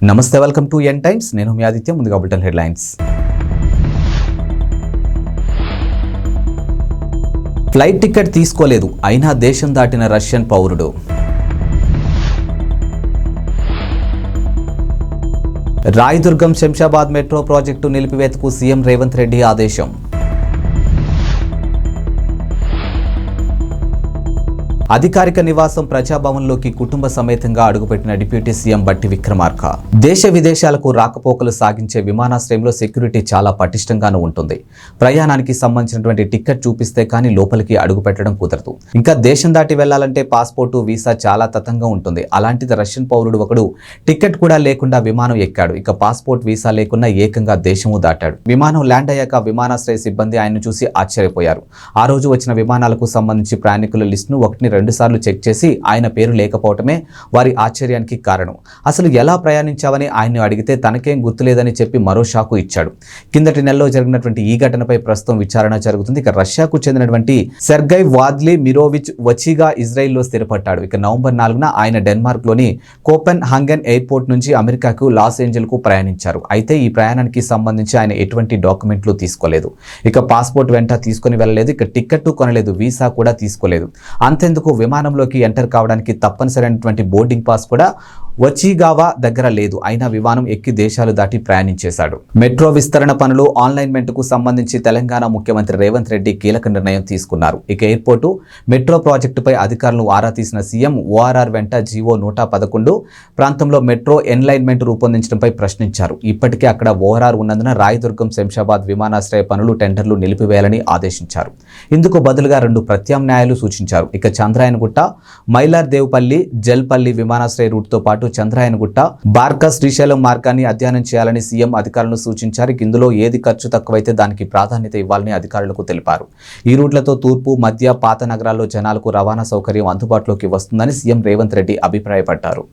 నమస్తే, welcome to n times. నేను మీ ఆదిత్య. ముందుగా బులెటిన్ హెడ్లైన్స్. ఫ్లైట్ టికెట్ తీసుకోలేదు, అయినా దేశం దాటిన రష్యన్ పౌరుడు. రాయదుర్గం శంషాబాద్ మెట్రో ప్రాజెక్టు నిలిపివేతకు సీఎం రేవంత్ రెడ్డి ఆదేశం. అధికారిక నివాసం ప్రజాభవన్లోకి కుటుంబ సమేతంగా అడుగుపెట్టిన డిప్యూటీ సీఎం బట్టి విక్రమార్క. దేశ విదేశాలకు రాకపోకలు సాగించే విమానాశ్రయంలో సెక్యూరిటీ చాలా పటిష్టంగానూ ఉంటుంది. ప్రయాణానికి సంబంధించినటువంటి టికెట్ చూపిస్తే కానీ లోపలికి అడుగు పెట్టడం కుదరదు. ఇంకా దేశం దాటి వెళ్లాలంటే పాస్పోర్టు, వీసా చాలా తతంగా ఉంటుంది. అలాంటిది రష్యన్ పౌరుడు ఒకడు టికెట్ కూడా లేకుండా విమానం ఎక్కాడు. ఇక పాస్పోర్ట్, వీసా లేకుండా ఏకంగా దేశము దాటాడు. విమానం ల్యాండ్ అయ్యాక విమానాశ్రయ సిబ్బంది ఆయన్ను చూసి ఆశ్చర్యపోయారు. ఆ రోజు వచ్చిన విమానాలకు సంబంధించి ప్రయాణికుల లిస్టును 1-2 సార్లు చెక్ చేసి ఆయన పేరు లేకపోవటమే వారి ఆశ్చర్యానికి కారణం. అసలు ఎలా ప్రయాణించావని ఆయన్ను అడిగితే తనకేం గుర్తులేదని చెప్పి మరో షాకు ఇచ్చాడు. కిందటి నెలలో జరిగినటువంటి ఈ ఘటనపై ప్రస్తుతం విచారణ జరుగుతుంది. ఇక రష్యాకు చెందినటువంటి సెర్గై వాద్లిమిరోవిచ్ వచీగా ఇజ్రాయెల్లో స్థిరపడ్డాడు. ఇక నవంబర్ 4న ఆయన డెన్మార్క్లోని కోపెన్ హాగెన్ ఎయిర్పోర్ట్ నుంచి అమెరికాకు లాస్ ఏంజల్కు ప్రయాణించారు. అయితే ఈ ప్రయాణానికి సంబంధించి ఆయన ఎటువంటి డాక్యుమెంట్లు తీసుకోలేదు. ఇక పాస్పోర్ట్ వెంట తీసుకుని వెళ్ళలేదు. ఇక టికెట్ కొనలేదు, వీసా కూడా తీసుకోలేదు. అంతెందుకు విమానంలోకి ఎంటర్ కావడానికి తప్పనిసరైనటువంటి బోర్డింగ్ పాస్ కూడా వచీగావా దగ్గర లేదు. అయినా విమానం ఎక్కి దేశాలు దాటి ప్రయాణించేశాడు. మెట్రో విస్తరణ పనులు అలైన్మెంట్కు సంబంధించి తెలంగాణ ముఖ్యమంత్రి రేవంత్ రెడ్డి కీలక నిర్ణయం తీసుకున్నారు. ఇక ఎయిర్పోర్టు, మెట్రో ప్రాజెక్టుపై అధికారులను ఆరా తీసిన సీఎం ఓఆర్ఆర్ వెంట జీవో 111 ప్రాంతంలో మెట్రో అలైన్మెంట్ రూపొందించడంపై ప్రశ్నించారు. ఇప్పటికే అక్కడ ఓఆర్ఆర్ ఉన్నందున రాయదుర్గం శంషాబాద్ విమానాశ్రయ పనులు, టెండర్లు నిలిపివేయాలని ఆదేశించారు. ఇందుకు బదులుగా 2 ప్రత్యామ్నాయాలు సూచించారు. ఇక చంద్రాయనగుట్ట, మైలార్ దేవుపల్లి, జల్పల్లి విమానాశ్రయ రూట్తో పాటు చంద్రాయనగుట్ట, బార్కా, శ్రీశైలం మార్గాన్ని అధ్యయనం చేయాలని సీఎం అధికారులను సూచించారు. ఇందులో ఏది ఖర్చు తక్కువైతే దానికి ప్రాధాన్యత ఇవ్వాలని అధికారులకు తెలిపారు. ఈ రూట్లతో తూర్పు, మధ్య, పాత నగరాల్లో జనాలకు రవాణా సౌకర్యం అందుబాటులోకి వస్తుందని సీఎం రేవంత్ రెడ్డి అభిప్రాయపడ్డారు.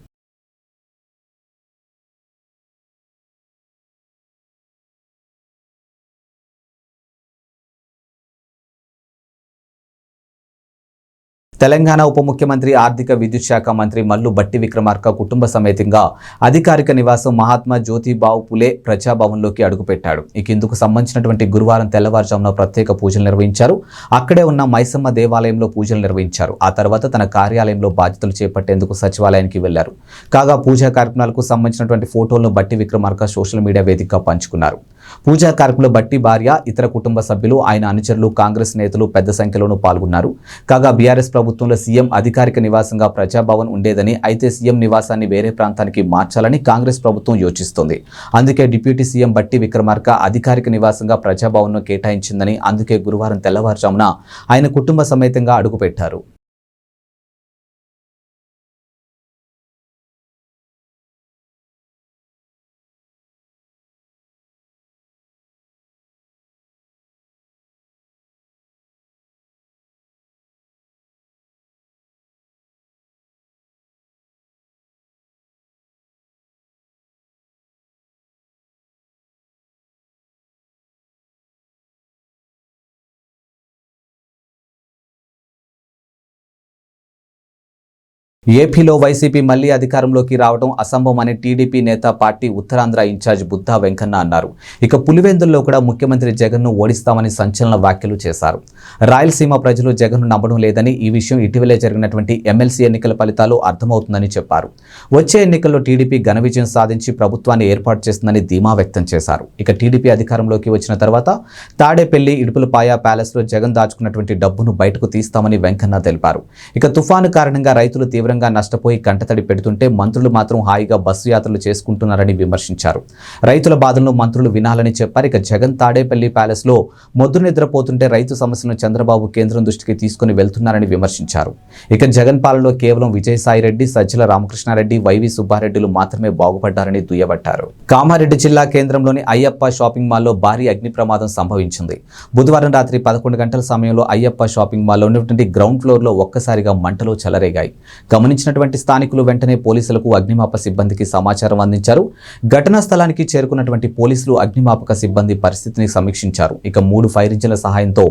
తెలంగాణ ఉప ముఖ్యమంత్రి, ఆర్థిక విద్యుత్ శాఖ మంత్రి మల్లు బట్టి విక్రమార్క కుటుంబ సమేతంగా అధికారిక నివాసం మహాత్మా జ్యోతిబావు పులే ప్రజాభవన్లోకి అడుగుపెట్టాడు. ఇక ఇందుకు సంబంధించినటువంటి గురువారం తెల్లవారుజామున ప్రత్యేక పూజలు నిర్వహించారు. అక్కడే ఉన్న మైసమ్మ దేవాలయంలో పూజలు నిర్వహించారు. ఆ తర్వాత తన కార్యాలయంలో బాధ్యతలు చేపట్టేందుకు సచివాలయానికి వెళ్లారు. కాగా పూజా కార్యక్రమాలకు సంబంధించినటువంటి ఫోటోలను బట్టి విక్రమార్క సోషల్ మీడియా వేదికగా పంచుకున్నారు. పూజా కార్యక్రమంలో బట్టి భార్య, ఇతర కుటుంబ సభ్యులు, ఆయన అనుచరులు, కాంగ్రెస్ నేతలు పెద్ద సంఖ్యలోనూ పాల్గొన్నారు. కాగా బీఆర్ఎస్ ప్రభుత్వంలో సీఎం అధికారిక నివాసంగా ప్రజాభవన్ ఉండేదని, అయితే సీఎం నివాసాన్ని వేరే ప్రాంతానికి మార్చాలని కాంగ్రెస్ ప్రభుత్వం యోచిస్తోంది. అందుకే డిప్యూటీ సీఎం బట్టి విక్రమార్క అధికారిక నివాసంగా ప్రజాభవన్ను కేటాయించిందని, అందుకే గురువారం తెల్లవారుజామున ఆయన కుటుంబ సమేతంగా అడుగుపెట్టారు. ఏపీలో వైసీపీ మళ్లీ అధికారంలోకి రావడం అసంభవం అని టీడీపీ నేత, పార్టీ ఉత్తరాంధ్ర ఇన్ఛార్జ్ బుద్ధా వెంకన్న అన్నారు. ఇక పులివెందుల్లో కూడా ముఖ్యమంత్రి జగన్ను ఓడిస్తామని సంచలన వ్యాఖ్యలు చేశారు. రాయలసీమ ప్రజలు జగన్ను నమ్మడం లేదని, ఈ విషయం ఇటీవలే జరిగినటువంటి ఎమ్మెల్సీ ఎన్నికల ఫలితాలు అర్థమవుతుందని చెప్పారు. వచ్చే ఎన్నికల్లో టీడీపీ ఘన విజయం సాధించి ప్రభుత్వాన్ని ఏర్పాటు చేస్తుందని ధీమా వ్యక్తం చేశారు. ఇక టీడీపీ అధికారంలోకి వచ్చిన తర్వాత తాడేపల్లి, ఇడుపులపాయ ప్యాలెస్లో జగన్ దాచుకున్నటువంటి డబ్బును బయటకు తీస్తామని వెంకన్న తెలిపారు. ఇక తుఫాను కారణంగా రైతులు తీవ్రంగా నష్టపోయి కంటతడి పెడుతుంటే మంత్రులు మాత్రం హాయిగా బస్సు యాత్రలు చేసుకుంటున్నారని విమర్శించారు. రైతుల బాధలను మంత్రులు వినాలని చెప్పారు. ఇక జగన్ తాడేపల్లి ప్యాలెస్ లో మొద్దు నిద్రపోతుంటే రైతు సమస్యను చంద్రబాబు కేంద్రం దృష్టికి తీసుకుని వెళ్తున్నారని విమర్శించారు. ఇక జగన్ పాలనలో కేవలం విజయసాయిరెడ్డి, సజ్జల రామకృష్ణారెడ్డి, వైవి సుబ్బారెడ్డిలు మాత్రమే బాగుపడ్డారని దుయ్యబట్టారు. కామారెడ్డి జిల్లా కేంద్రంలోని అయ్యప్ప షాపింగ్ మాల్లో భారీ అగ్ని ప్రమాదం సంభవించింది. బుధవారం రాత్రి 11 గంటల సమయంలో అయ్యప్ప షాపింగ్ మాల్లో ఉన్నటువంటి గ్రౌండ్ ఫ్లోర్ లో ఒక్కసారిగా మంటలు చెలరేగాయి. గమనించినటువంటి స్థానికులు వెంటనే పోలీసులకు, అగ్నిమాపక సిబ్బందికి సమాచారం అందించారు. ఘటనా స్థలానికి చేరుకున్నటువంటి పోలీసులు, అగ్నిమాపక సిబ్బంది పరిస్థితిని సమీక్షించారు. ఇక 3 ఫైర్ ఇంజిన్ల సహాయంతో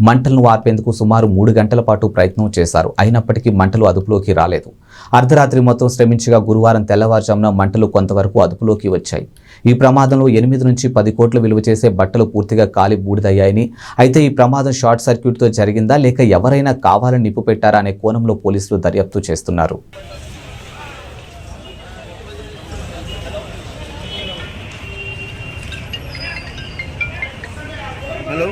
మంటలను ఆర్పేందుకు సుమారు 3 గంటల పాటు ప్రయత్నం చేశారు. అయినప్పటికీ మంటలు అదుపులోకి రాలేదు. అర్ధరాత్రి మొత్తం శ్రమించగా గురువారం తెల్లవారుజామున మంటలు కొంతవరకు అదుపులోకి వచ్చాయి. ఈ ప్రమాదంలో 8 నుంచి 10 కోట్ల విలువ చేసే బట్టలు పూర్తిగా కాలి బూడిదయ్యాయని, అయితే ఈ ప్రమాదం షార్ట్ సర్క్యూట్తో జరిగిందా లేక ఎవరైనా కావాలని నిప్పు పెట్టారా అనే కోణంలో పోలీసులు దర్యాప్తు చేస్తున్నారు. హలో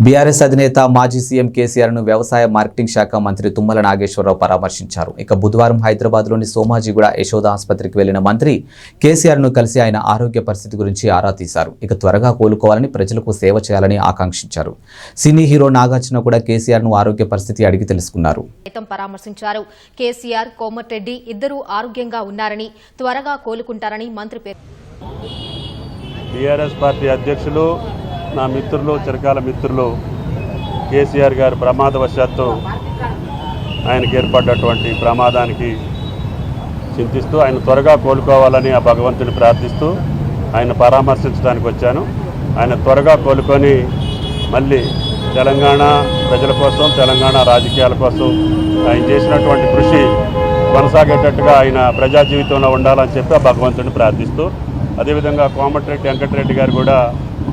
బీఆర్ఎస్ అధినేత మాజీ సీఎం కేసీఆర్ను వ్యవసాయ మార్కెటింగ్ శాఖ మంత్రి తుమ్మల నాగేశ్వరరావు పరామర్శించారు. ఇక బుధవారం హైదరాబాద్లోని సోమాజిగూడ యశోద ఆసుపత్రికి వెళ్లిన మంత్రి కేసీఆర్ను కలిసి ఆయన ఆరోగ్య పరిస్థితి గురించి ఆరా తీశారు. ఇక త్వరగా కోలుకోవాలని, ప్రజలకు సేవ చేయాలని ఆకాంక్షించారు. సినీ హీరో నాగార్జున కూడా కేసీఆర్ను ఆరోగ్య పరిస్థితి అడిగి తెలుసుకున్నారు. పరామర్శించారు. కేసీఆర్, కోమటిరెడ్డి ఇద్దరూ ఆరోగ్యంగా ఉన్నారని, త్వరగా కోలుకుంటారని మంత్రి బీఆర్ఎస్ పార్టీ అధ్యక్షులు, నా మిత్రులు, చిరకాల మిత్రులు కేసీఆర్ గారు ప్రమాదవశాత్తు ఆయనకు ఏర్పడ్డటువంటి ప్రమాదానికి చింతిస్తూ ఆయన త్వరగా కోలుకోవాలని ఆ భగవంతుని ప్రార్థిస్తూ ఆయన పరామర్శించడానికి వచ్చాను. ఆయన త్వరగా కోలుకొని మళ్ళీ తెలంగాణ ప్రజల కోసం, తెలంగాణ రాజకీయాల కోసం ఆయన చేసినటువంటి కృషి కొనసాగేటట్టుగా ఆయన ప్రజా జీవితంలో ఉండాలని చెప్పి ఆ భగవంతుని ప్రార్థిస్తూ, అదేవిధంగా కోమటిరెడ్డి వెంకటరెడ్డి గారు కూడా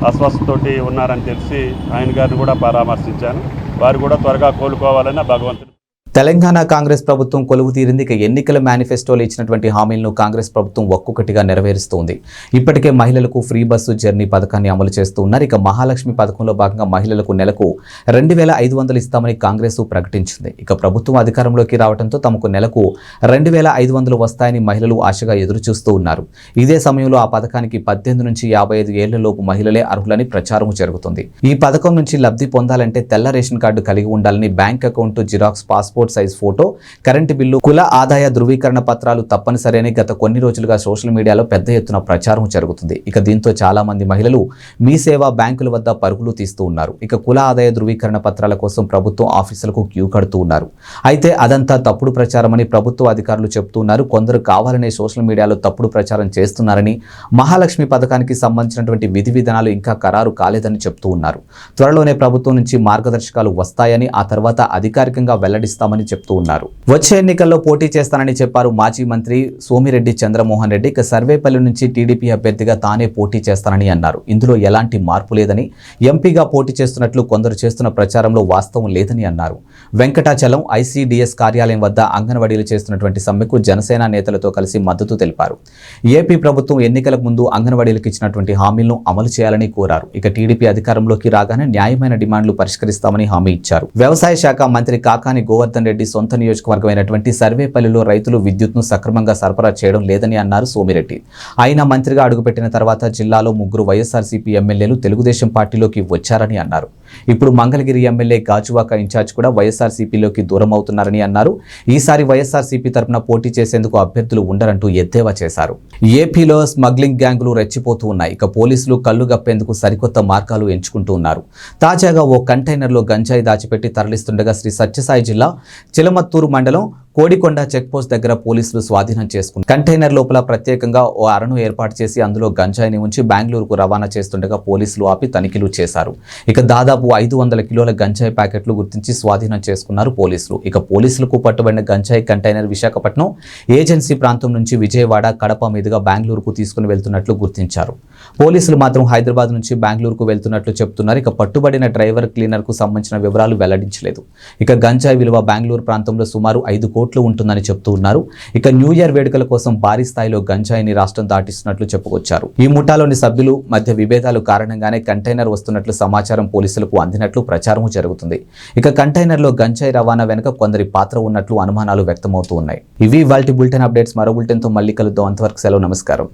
అస్వస్థతోటి ఉన్నారని తెలిసి ఆయన గారిని కూడా పరామర్శించాను. వారు కూడా త్వరగా కోలుకోవాలని భగవంతుని. తెలంగాణ కాంగ్రెస్ ప్రభుత్వం కొలువు తీరింది. ఇక ఎన్నికల మేనిఫెస్టోలో ఇచ్చినటువంటి హామీలను కాంగ్రెస్ ప్రభుత్వం ఒక్కొక్కటిగా నెరవేరుస్తోంది. ఇప్పటికే మహిళలకు ఫ్రీ బస్సు జర్నీ పథకాన్ని అమలు చేస్తూ ఉన్నారు. ఇక మహాలక్ష్మి పథకంలో భాగంగా మహిళలకు నెలకు 2500 ఇస్తామని కాంగ్రెస్ ప్రకటించింది. ఇక ప్రభుత్వం అధికారంలోకి రావడంతో తమకు నెలకు 2500 వస్తాయని మహిళలు ఆశగా ఎదురుచూస్తూ ఉన్నారు. ఇదే సమయంలో ఆ పథకానికి 18 నుంచి 55 ఏళ్లలోపు మహిళలే అర్హులని ప్రచారం జరుగుతుంది. ఈ పథకం నుంచి లబ్ధి పొందాలంటే తెల్ల రేషన్ కార్డు కలిగి ఉండాలని, bank account, xerox, passport size photo, current bill, కుల ఆదాయ ధృవీకరణ పత్రాలు తప్పనిసరి అని గత కొన్ని రోజులుగా సోషల్ మీడియాలో పెద్ద ఎత్తున ప్రచారం జరుగుతుంది. ఇక దీంతో చాలా మంది మహిళలు మీ సేవా బ్యాంకుల వద్ద పరుగులు తీస్తూ ఉన్నారు. ఇక కుల ఆదాయ ధృవీకరణ పత్రాల కోసం ప్రభుత్వం ఆఫీసులకు క్యూ కడుతూ ఉన్నారు. అయితే అదంతా తప్పుడు ప్రచారమని ప్రభుత్వ అధికారులు చెబుతున్నారు. కొందరు కావాలనే సోషల్ మీడియాలో తప్పుడు ప్రచారం చేస్తున్నారని, మహాలక్ష్మి పథకానికి సంబంధించినటువంటి విధి విధానాలు ఇంకా ఖరారు కాలేదని చెబుతూ ఉన్నారు. త్వరలోనే ప్రభుత్వం నుంచి మార్గదర్శకాలు వస్తాయని, ఆ తర్వాత అధికారికంగా వెల్లడిస్తామని చెప్తూ ఉన్నారు. వచ్చే ఎన్నికల్లో పోటీ చేస్తానని చెప్పారు మాజీ మంత్రి సోమిరెడ్డి చంద్రమోహన్ రెడ్డి. ఇక సర్వేపల్లి నుంచి టీడీపీ అభ్యర్థిగా తానే పోటీ చేస్తానని అన్నారు. ఇందులో ఎలాంటి మార్పు లేదని, ఎంపీగా పోటీ చేస్తున్నట్లు కొందరు చేస్తున్న ప్రచారంలో వాస్తవం లేదని అన్నారు. వెంకటాచలం ఐసీడీఎస్ కార్యాలయం వద్ద అంగన్వాడీలు చేస్తున్నటువంటి సమ్మెకు జనసేన నేతలతో కలిసి మద్దతు తెలిపారు. ఏపీ ప్రభుత్వం ఎన్నికలకు ముందు అంగన్వాడీలకు ఇచ్చినటువంటి హామీలను అమలు చేయాలని కోరారు. ఇక టీడీపీ అధికారంలోకి రాగానే న్యాయమైన డిమాండ్లు పరిష్కరిస్తామని హామీ ఇచ్చారు. వ్యవసాయ శాఖ మంత్రి కాకాని గోవర్ధన్ రెడ్డి సొంత నియోజకవర్గమైనటువంటి సర్వేపల్లిలో రైతులు విద్యుత్ను సక్రమంగా సరఫరా చేయడం లేదని అన్నారు సోమిరెడ్డి. ఆయన మంత్రిగా అడుగుపెట్టిన తర్వాత జిల్లాలో 3 వైఎస్ఆర్సీపీ ఎమ్మెల్యేలు తెలుగుదేశం పార్టీలోకి వచ్చారని అన్నారు. ఇప్పుడు మంగళగిరి ఎమ్మెల్యే గాజువాక ఇన్ఛార్జ్ కూడా వైఎస్ఆర్సీపీలోకి దూరం అవుతున్నారని అన్నారు. ఈసారి వైఎస్ఆర్సీపీ తరఫున పోటీ చేసేందుకు అభ్యర్థులు ఉండరంటూ ఎద్దేవా చేశారు. ఏపీలో స్మగ్లింగ్ గ్యాంగులు రెచ్చిపోతూ ఉన్నాయి. ఇక పోలీసులు కళ్లు గప్పేందుకు సరికొత్త మార్గాలు ఎంచుకుంటూ ఉన్నారు. తాజాగా ఓ కంటైనర్లో గంజాయి దాచిపెట్టి తరలిస్తుండగా శ్రీ సత్యసాయి జిల్లా చిలమత్తూరు మండలం కోడికొండ చెక్పోస్ట్ దగ్గర పోలీసులు స్వాధీనం చేసుకున్నారు. కంటైనర్ లోపల ప్రత్యేకంగా ఓ అరణు ఏర్పాటు చేసి అందులో గంజాయిని ఉంచి బెంగళూరుకు రవాణా చేస్తుండగా పోలీసులు ఆపి తనిఖీలు చేశారు. ఇక దాదాపు 500 కిలోల గంజాయి ప్యాకెట్లు గుర్తించి స్వాధీనం చేసుకున్నారు పోలీసులు. ఇక పోలీసులకు పట్టుబడిన గంజాయి కంటైనర్ విశాఖపట్నం ఏజెన్సీ ప్రాంతం నుంచి విజయవాడ, కడప మీదుగా బెంగళూరుకు తీసుకుని వెళ్తున్నట్లు గుర్తించారు. పోలీసులు మాత్రం హైదరాబాద్ నుంచి బెంగళూరుకు వెళ్తున్నట్లు చెబుతున్నారు. ఇక పట్టుబడిన డ్రైవర్, క్లీనర్ కు సంబంధించిన వివరాలు వెల్లడించలేదు. ఇక గంజాయి విలువ బెంగళూరు ప్రాంతంలో సుమారు 5 కోట్ల కోట్లు ఉంటుందని చెప్తూ ఉన్నారు. ఇక న్యూ ఇయర్ వేడుకల కోసం భారీ స్థాయిలో గంజాయిని రాష్ట్రం దాటిస్తున్నట్లు చెప్పుకొచ్చారు. ఈ ముఠాలోని సభ్యులు మధ్య విభేదాలు కారణంగానే కంటైనర్ వస్తున్నట్లు సమాచారం పోలీసులకు అందినట్లు ప్రచారం జరుగుతుంది. ఇక కంటైనర్లో గంజాయి రవాణా వెనుక కొందరి పాత్ర ఉన్నట్లు అనుమానాలు వ్యక్తమవుతూ ఉన్నాయి. ఇవి ఇవాల్టి బులెటిన్ అప్డేట్స్. మరో బులెటిన్తో మళ్ళీ కలుద్దాం. అంతవరకు సెలవు. నమస్కారం.